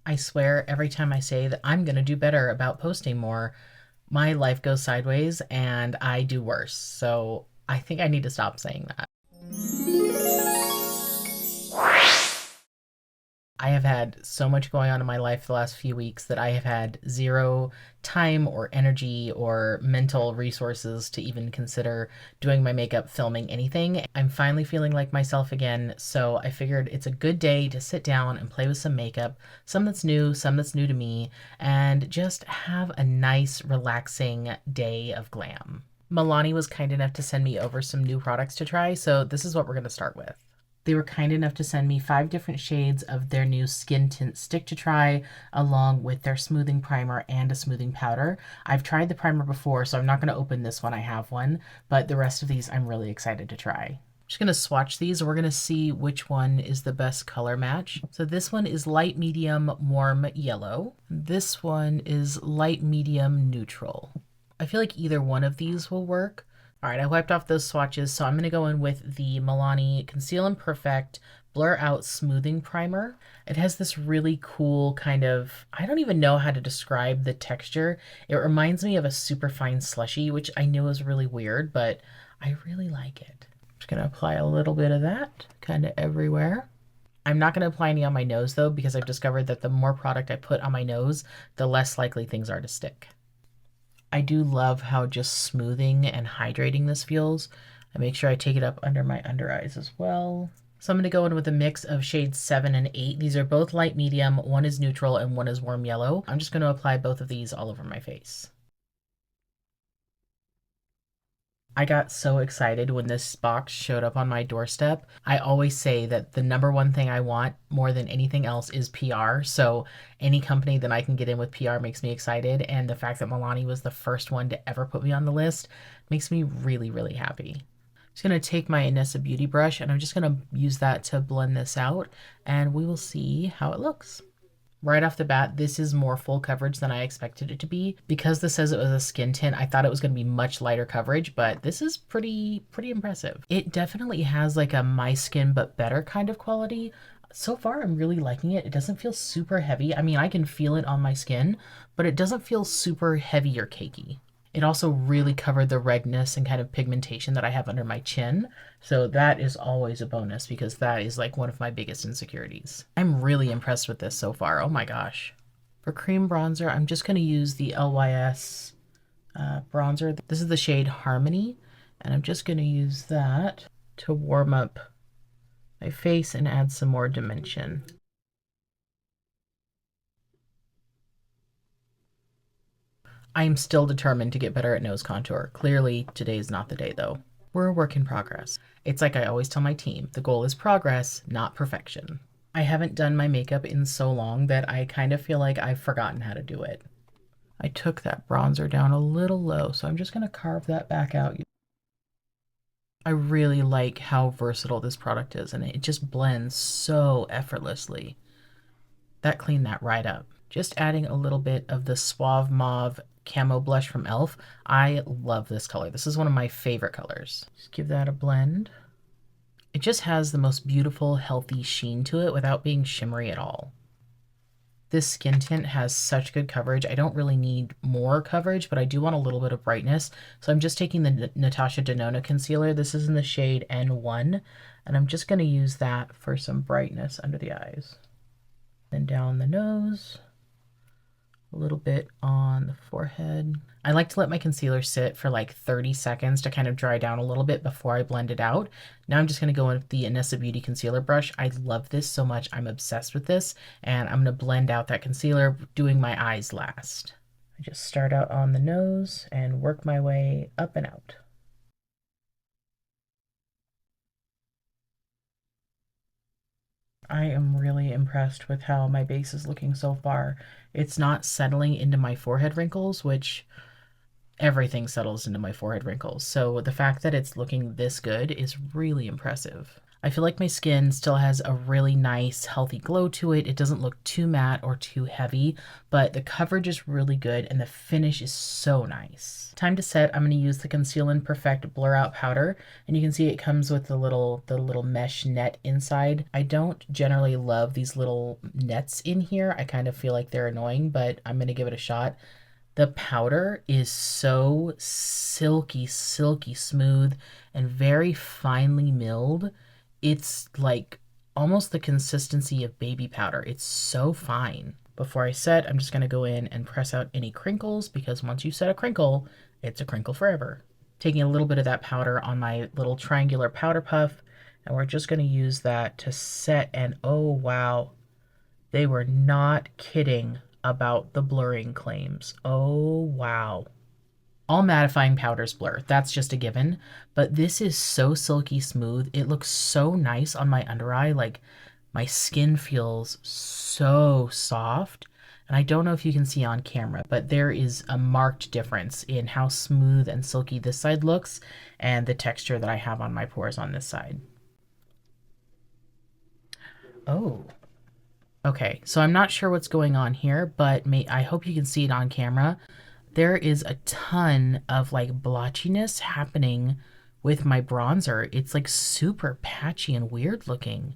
I swear every time I say that I'm going to do better about posting more, my life goes sideways and I do worse. So I think I need to stop saying that. I have had so much going on in my life the last few weeks that I have had zero time or energy or mental resources to even consider doing my makeup, filming anything. I'm finally feeling like myself again, so I figured it's a good day to sit down and play with some makeup, some that's new to me, and just have a nice, relaxing day of glam. Milani was kind enough to send me over some new products to try, so this is what we're going to start with. They were kind enough to send me 5 different shades of their new Skin Tint stick to try, along with their smoothing primer and a smoothing powder. I've tried the primer before, so I'm not going to open this one. I have one, but the rest of these I'm really excited to try. I'm just going to swatch these. We're going to see which one is the best color match. So this one is light, medium, warm yellow. This one is light, medium, neutral. I feel like either one of these will work. All right, I wiped off those swatches, so I'm going to go in with the Milani Conceal and Perfect Blur Out Smoothing Primer. It has this really cool kind of, I don't even know how to describe the texture. It reminds me of a super fine slushy, which I knew is really weird, but I really like it. I'm just going to apply a little bit of that kind of everywhere. I'm not going to apply any on my nose, though, because I've discovered that the more product I put on my nose, the less likely things are to stick. I do love how just smoothing and hydrating this feels. I make sure I take it up under my under eyes as well. So I'm going to go in with a mix of shades 7 and 8. These are both light medium. One is neutral and one is warm yellow. I'm just going to apply both of these all over my face. I got so excited when this box showed up on my doorstep. I always say that the number one thing I want more than anything else is PR. So any company that I can get in with PR makes me excited. And the fact that Milani was the first one to ever put me on the list makes me really, really happy. I'm just going to take my Inessa Beauty brush and I'm just going to use that to blend this out and we will see how it looks. Right off the bat, this is more full coverage than I expected it to be. Because this says it was a skin tint, I thought it was going to be much lighter coverage, but this is pretty impressive. It definitely has like a my skin but better kind of quality. So far, I'm really liking it. It doesn't feel super heavy. I mean, I can feel it on my skin, but it doesn't feel super heavy or cakey. It also really covered the redness and kind of pigmentation that I have under my chin. So that is always a bonus because that is like one of my biggest insecurities. I'm really impressed with this so far. Oh my gosh. For cream bronzer, I'm just going to use the LYS bronzer. This is the shade Harmony, and I'm just going to use that to warm up my face and add some more dimension. I am still determined to get better at nose contour. Clearly, today's not the day though. We're a work in progress. It's like I always tell my team, the goal is progress, not perfection. I haven't done my makeup in so long that I kind of feel like I've forgotten how to do it. I took that bronzer down a little low, so I'm just going to carve that back out. I really like how versatile this product is, and it just blends so effortlessly. That cleaned that right up. Just adding a little bit of the Suave Mauve Camo blush from e.l.f. I love this color. This is one of my favorite colors. Just give that a blend. It just has the most beautiful, healthy sheen to it without being shimmery at all. This skin tint has such good coverage. I don't really need more coverage, but I do want a little bit of brightness. So I'm just taking the Natasha Denona concealer. This is in the shade N1, and I'm just going to use that for some brightness under the eyes. Then down the nose. A little bit on the forehead. I like to let my concealer sit for like 30 seconds to kind of dry down a little bit before I blend it out. Now I'm just going to go in with the Inessa Beauty concealer brush. I love this so much. I'm obsessed with this, and I'm going to blend out that concealer, doing my eyes last. I just start out on the nose and work my way up and out. I am really impressed with how my base is looking so far. It's not settling into my forehead wrinkles, which everything settles into my forehead wrinkles. So the fact that it's looking this good is really impressive. I feel like my skin still has a really nice, healthy glow to it. It doesn't look too matte or too heavy, but the coverage is really good and the finish is so nice. Time to set, I'm going to use the Conceal and Perfect Blur Out Powder, and you can see it comes with the little mesh net inside. I don't generally love these little nets in here. I kind of feel like they're annoying, but I'm going to give it a shot. The powder is so silky, silky smooth and very finely milled. It's like almost the consistency of baby powder. It's so fine. Before I set, I'm just going to go in and press out any crinkles, because once you set a crinkle, it's a crinkle forever. Taking a little bit of that powder on my little triangular powder puff, and we're just going to use that to set, and oh wow, they were not kidding about the blurring claims. Oh wow. All mattifying powders blur, that's just a given, but this is so silky smooth. It looks so nice on my under eye. Like, my skin feels so soft. And I don't know if you can see on camera, but there is a marked difference in how smooth and silky this side looks and the texture that I have on my pores on this side. Oh, okay. So I'm not sure what's going on here, but I hope you can see it on camera. There is a ton of like blotchiness happening with my bronzer. It's like super patchy and weird looking.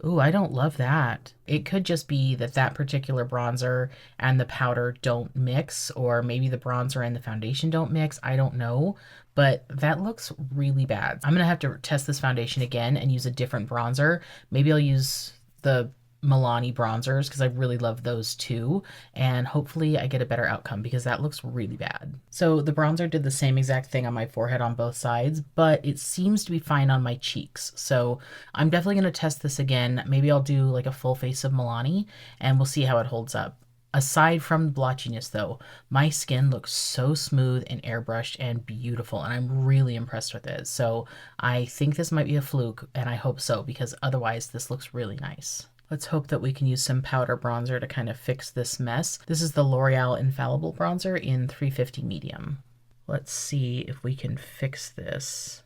Ooh, I don't love that. It could just be that that particular bronzer and the powder don't mix, or maybe the bronzer and the foundation don't mix. I don't know, but that looks really bad. I'm gonna have to test this foundation again and use a different bronzer. Maybe I'll use the Milani bronzers because I really love those too, and hopefully I get a better outcome because that looks really bad. So the bronzer did the same exact thing on my forehead on both sides, but it seems to be fine on my cheeks. So I'm definitely going to test this again. Maybe I'll do like a full face of Milani and we'll see how it holds up. Aside from the blotchiness though, my skin looks so smooth and airbrushed and beautiful, and I'm really impressed with it. So I think this might be a fluke, and I hope so, because otherwise this looks really nice. Let's hope that we can use some powder bronzer to kind of fix this mess. This is the L'Oreal Infallible bronzer in 350 medium. Let's see if we can fix this.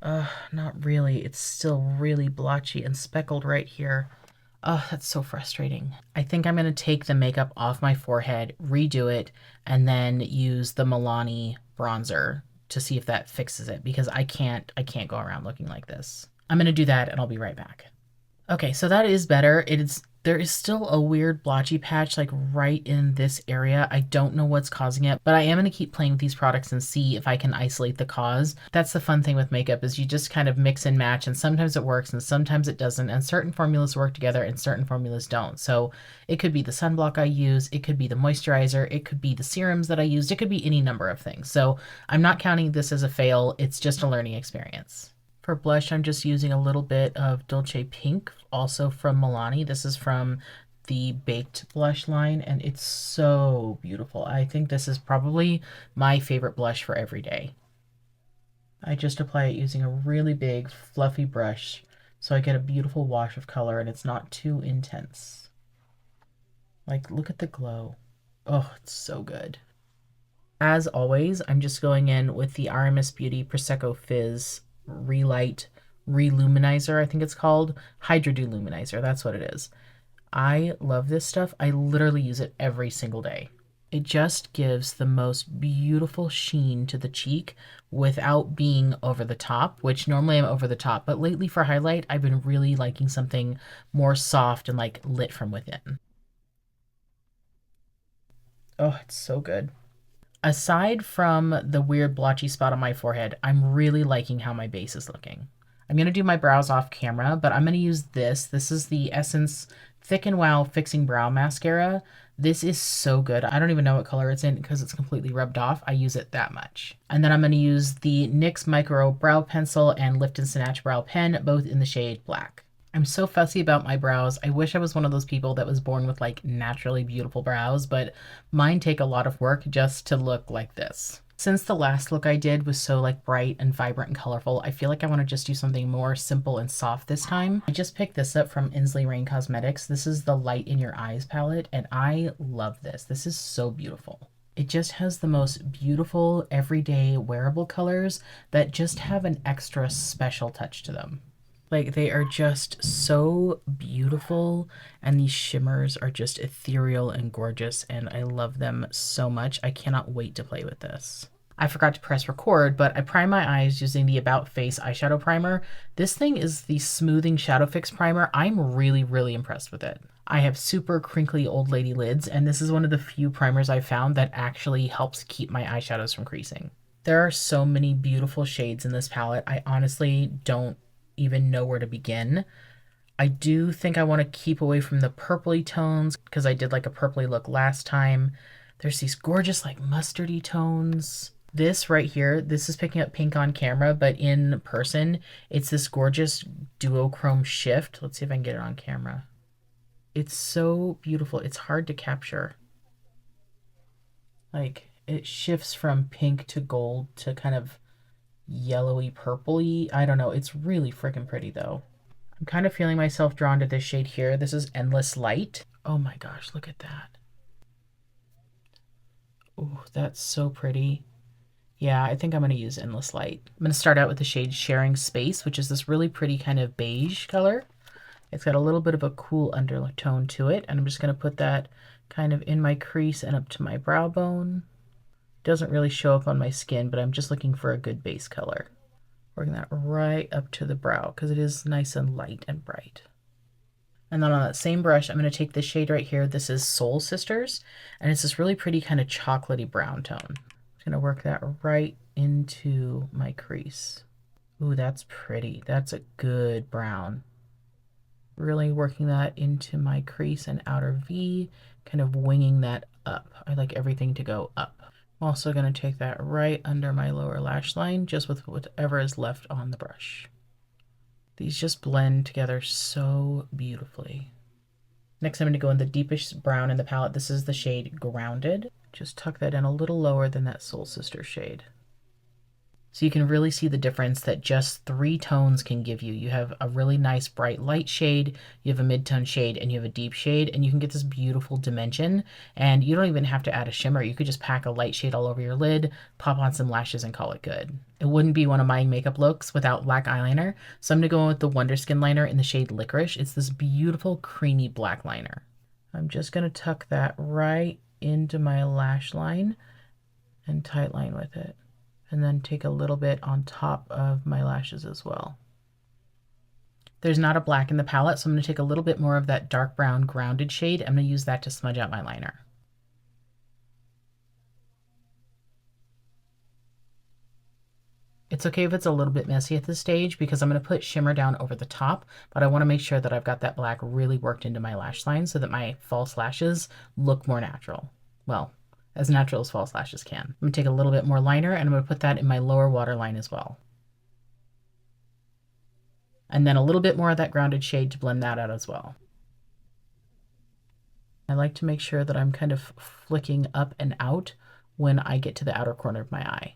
Not really. It's still really blotchy and speckled right here. Oh, that's so frustrating. I think I'm going to take the makeup off my forehead, redo it, and then use the Milani bronzer to see if that fixes it, because I can't go around looking like this. I'm going to do that and I'll be right back. Okay, so that is better. There is still a weird blotchy patch like right in this area. I don't know what's causing it, but I am going to keep playing with these products and see if I can isolate the cause. That's the fun thing with makeup, is you just kind of mix and match, and sometimes it works and sometimes it doesn't, and certain formulas work together and certain formulas don't. So it could be the sunblock I use, it could be the moisturizer, it could be the serums that I used, it could be any number of things. So I'm not counting this as a fail, it's just a learning experience. For blush, I'm just using a little bit of Dolce Pink, also from Milani. This is from the Baked blush line, and it's so beautiful. I think this is probably my favorite blush for every day. I just apply it using a really big, fluffy brush, so I get a beautiful wash of color, and it's not too intense. Like, look at the glow. Oh, it's so good. As always, I'm just going in with the RMS Beauty Prosecco Fizz Relight Reluminizer, I think it's called. HydraDew Luminizer, that's what it is. I love this stuff. I literally use it every single day. It just gives the most beautiful sheen to the cheek without being over the top, which normally I'm over the top, but lately for highlight, I've been really liking something more soft and like lit from within. Oh, it's so good. Aside from the weird blotchy spot on my forehead, I'm really liking how my base is looking. I'm going to do my brows off camera, but I'm going to use this. This is the Essence Thick and Wow Fixing Brow Mascara. This is so good. I don't even know what color it's in because it's completely rubbed off. I use it that much. And then I'm going to use the NYX Micro Brow Pencil and Lift and Snatch Brow Pen, both in the shade black. I'm so fussy about my brows. I wish I was one of those people that was born with like naturally beautiful brows, but mine take a lot of work just to look like this. Since the last look I did was so like bright and vibrant and colorful, I feel like I want to just do something more simple and soft this time. I just picked this up from Ensley Reign Cosmetics. This is the Light in Your Eyes palette, and I love this. This is so beautiful. It just has the most beautiful, everyday, wearable colors that just have an extra special touch to them. Like, they are just so beautiful, and these shimmers are just ethereal and gorgeous, and I love them so much. I cannot wait to play with this. I forgot to press record, but I prime my eyes using the About Face eyeshadow primer. This thing is the Smoothing Shadow Fix Primer. I'm really, really impressed with it. I have super crinkly old lady lids, and this is one of the few primers I've found that actually helps keep my eyeshadows from creasing. There are so many beautiful shades in this palette. I honestly don't even know where to begin. I do think I want to keep away from the purpley tones because I did like a purpley look last time. There's these gorgeous like mustardy tones. This right here, this is picking up pink on camera, but in person, it's this gorgeous duochrome shift. Let's see if I can get it on camera. It's so beautiful. It's hard to capture. Like, it shifts from pink to gold to kind of yellowy purpley. I don't know. It's really freaking pretty though. I'm kind of feeling myself drawn to this shade here. This is Endless Light. Oh my gosh, look at that. Oh, that's so pretty. Yeah, I think I'm going to use Endless Light. I'm going to start out with the shade Sharing Space, which is this really pretty kind of beige color. It's got a little bit of a cool undertone to it, and I'm just going to put that kind of in my crease and up to my brow bone. Doesn't really show up on my skin, but I'm just looking for a good base color. Working that right up to the brow because it is nice and light and bright. And then on that same brush, I'm going to take this shade right here. This is Soul Sisters, and it's this really pretty kind of chocolatey brown tone. I'm going to work that right into my crease. Ooh, that's pretty. That's a good brown. Really working that into my crease and outer V, kind of winging that up. I like everything to go up. I'm also going to take that right under my lower lash line, just with whatever is left on the brush. These just blend together so beautifully. Next, I'm going to go in the deepest brown in the palette. This is the shade Grounded. Just tuck that in a little lower than that Soul Sister shade. So you can really see the difference that just 3 tones can give you. You have a really nice bright light shade, you have a mid-tone shade, and you have a deep shade, and you can get this beautiful dimension. And you don't even have to add a shimmer. You could just pack a light shade all over your lid, pop on some lashes, and call it good. It wouldn't be one of my makeup looks without black eyeliner. So I'm going to go in with the Wonder Skin liner in the shade Licorice. It's this beautiful creamy black liner. I'm just going to tuck that right into my lash line and tight line with it. And then take a little bit on top of my lashes as well. There's not a black in the palette, so I'm going to take a little bit more of that dark brown Grounded shade. I'm going to use that to smudge out my liner. It's okay if it's a little bit messy at this stage because I'm going to put shimmer down over the top, but I want to make sure that I've got that black really worked into my lash line so that my false lashes look more natural. Well, as natural as false lashes can. I'm going to take a little bit more liner and I'm going to put that in my lower waterline as well. And then a little bit more of that Grounded shade to blend that out as well. I like to make sure that I'm kind of flicking up and out when I get to the outer corner of my eye.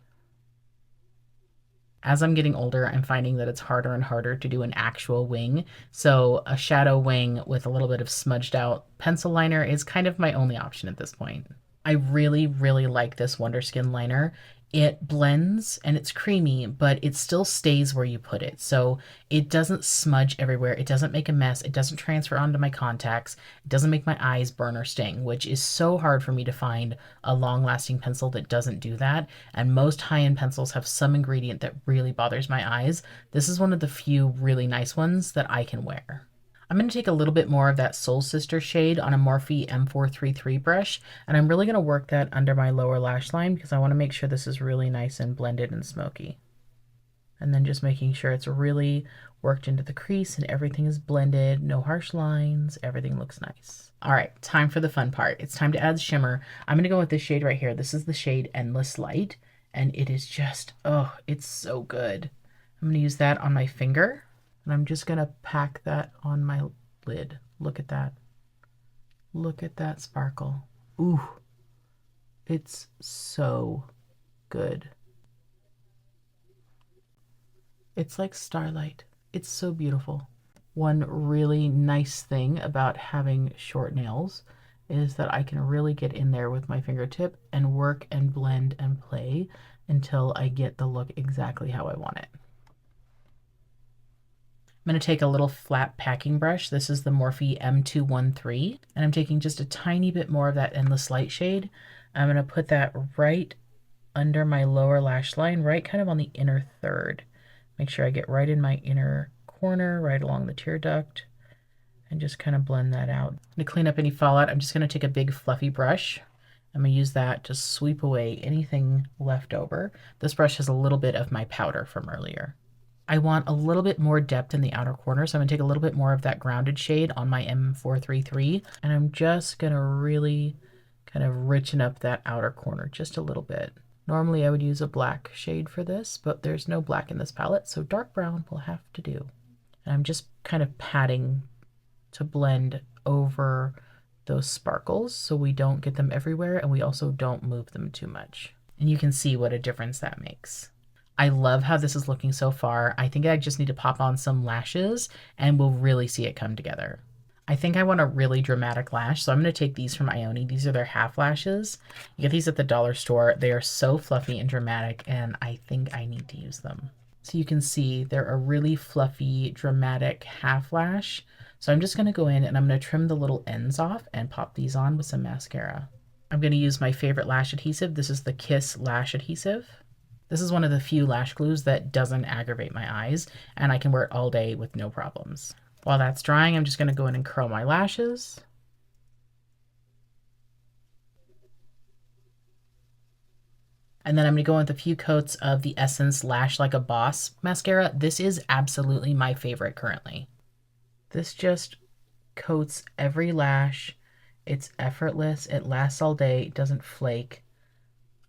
As I'm getting older, I'm finding that it's harder and harder to do an actual wing. So a shadow wing with a little bit of smudged out pencil liner is kind of my only option at this point. I really, really like this Wonder Skin liner. It blends and it's creamy, but it still stays where you put it. So it doesn't smudge everywhere. It doesn't make a mess. It doesn't transfer onto my contacts. It doesn't make my eyes burn or sting, which is so hard for me to find a long-lasting pencil that doesn't do that. And most high-end pencils have some ingredient that really bothers my eyes. This is one of the few really nice ones that I can wear. I'm going to take a little bit more of that Soul Sister shade on a Morphe M433 brush, and I'm really going to work that under my lower lash line because I want to make sure this is really nice and blended and smoky. And then just making sure it's really worked into the crease and everything is blended, no harsh lines, everything looks nice. All right, time for the fun part. It's time to add shimmer. I'm going to go with this shade right here. This is the shade Endless Light, and it is just, oh, it's so good. I'm going to use that on my finger. And I'm just going to pack that on my lid. Look at that. Look at that sparkle. Ooh, it's so good. It's like starlight. It's so beautiful. One really nice thing about having short nails is that I can really get in there with my fingertip and work and blend and play until I get the look exactly how I want it. I'm going to take a little flat packing brush. This is the Morphe M213, and I'm taking just a tiny bit more of that Endless Light shade. I'm going to put that right under my lower lash line, right kind of on the inner third. Make sure I get right in my inner corner, right along the tear duct, and just kind of blend that out. To clean up any fallout, I'm just going to take a big fluffy brush. I'm going to use that to sweep away anything left over. This brush has a little bit of my powder from earlier. I want a little bit more depth in the outer corner, so I'm going to take a little bit more of that grounded shade on my M433, and I'm just going to really kind of richen up that outer corner just a little bit. Normally I would use a black shade for this, but there's no black in this palette, so dark brown will have to do. And I'm just kind of patting to blend over those sparkles so we don't get them everywhere and we also don't move them too much. And you can see what a difference that makes. I love how this is looking so far. I think I just need to pop on some lashes and we'll really see it come together. I think I want a really dramatic lash, so I'm going to take these from Ioni. These are their half lashes. You get these at the dollar store. They are so fluffy and dramatic, and I think I need to use them. So you can see they're a really fluffy, dramatic half lash. So I'm just going to go in and I'm going to trim the little ends off and pop these on with some mascara. I'm going to use my favorite lash adhesive. This is the Kiss Lash Adhesive. This is one of the few lash glues that doesn't aggravate my eyes, and I can wear it all day with no problems. While that's drying, I'm just going to go in and curl my lashes. And then I'm going to go in with a few coats of the Essence Lash Like a Boss mascara. This is absolutely my favorite currently. This just coats every lash. It's effortless. It lasts all day. It doesn't flake.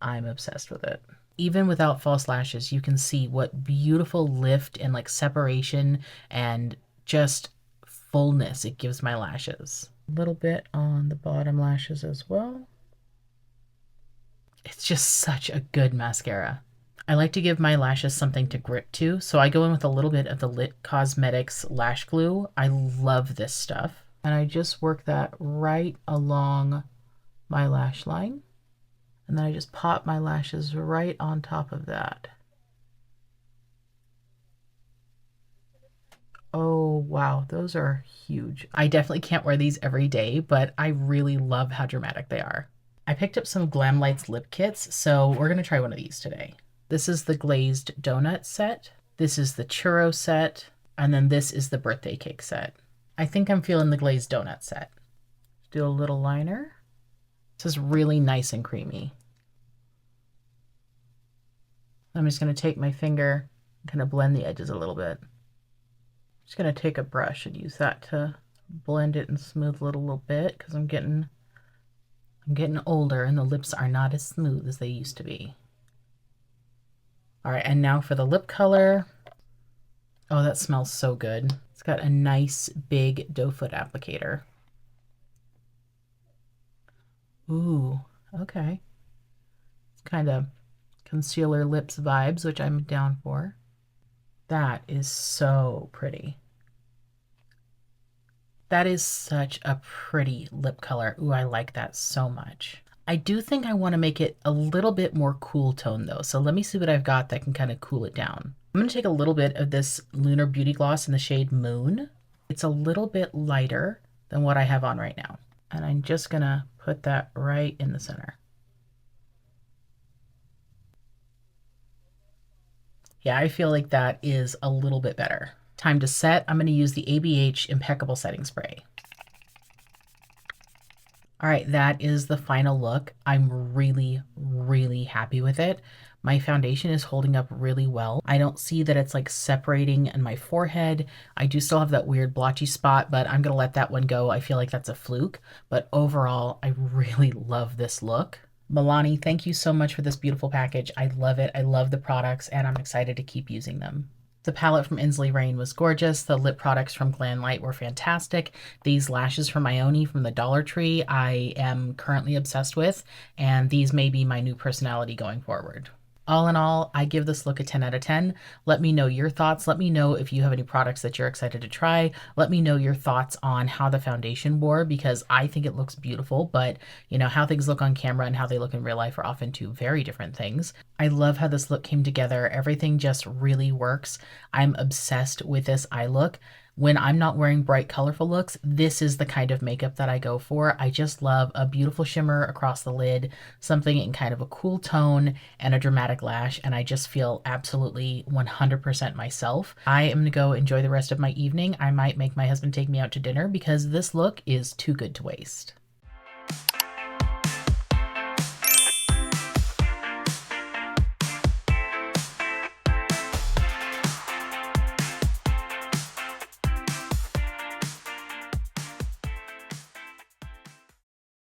I'm obsessed with it. Even without false lashes, you can see what beautiful lift and like separation and just fullness it gives my lashes. A little bit on the bottom lashes as well. It's just such a good mascara. I like to give my lashes something to grip to, so I go in with a little bit of the Lit Cosmetics lash glue. I love this stuff. And I just work that right along my lash line. And then I just pop my lashes right on top of that. Oh, wow, those are huge. I definitely can't wear these every day, but I really love how dramatic they are. I picked up some Glam Lights lip kits, so we're gonna try one of these today. This is the glazed donut set. This is the churro set. And then this is the birthday cake set. I think I'm feeling the glazed donut set. Do a little liner. This is really nice and creamy. I'm just gonna take my finger and kind of blend the edges a little bit. Just gonna take a brush and use that to blend it and smooth it a little bit because I'm getting older and the lips are not as smooth as they used to be. All right, and now for the lip color. Oh, that smells so good. It's got a nice big doe foot applicator. Ooh, okay. It's kind of concealer lips vibes, which I'm down for. That is so pretty. That is such a pretty lip color. Ooh, I like that so much. I do think I want to make it a little bit more cool tone though. So let me see what I've got that can kind of cool it down. I'm going to take a little bit of this Lunar Beauty Gloss in the shade Moon. It's a little bit lighter than what I have on right now. And I'm just going to put that right in the center. Yeah, I feel like that is a little bit better. Time to set. I'm going to use the ABH Impeccable Setting Spray. All right, that is the final look. I'm really, really happy with it. My foundation is holding up really well. I don't see that it's like separating in my forehead. I do still have that weird blotchy spot, but I'm gonna let that one go. I feel like that's a fluke, but overall, I really love this look. Milani, thank you so much for this beautiful package. I love it. I love the products and I'm excited to keep using them. The palette from Ensley Reign was gorgeous. The lip products from Glam Light were fantastic. These lashes from Ioni from the Dollar Tree I am currently obsessed with, and these may be my new personality going forward. All in all, I give this look a 10 out of 10. Let me know your thoughts. Let me know if you have any products that you're excited to try. Let me know your thoughts on how the foundation wore, because I think it looks beautiful, but you know, how things look on camera and how they look in real life are often two very different things. I love how this look came together. Everything just really works. I'm obsessed with this eye look. When I'm not wearing bright, colorful looks, this is the kind of makeup that I go for. I just love a beautiful shimmer across the lid, something in kind of a cool tone, and a dramatic lash, and I just feel absolutely 100% myself. I am gonna go enjoy the rest of my evening. I might make my husband take me out to dinner because this look is too good to waste.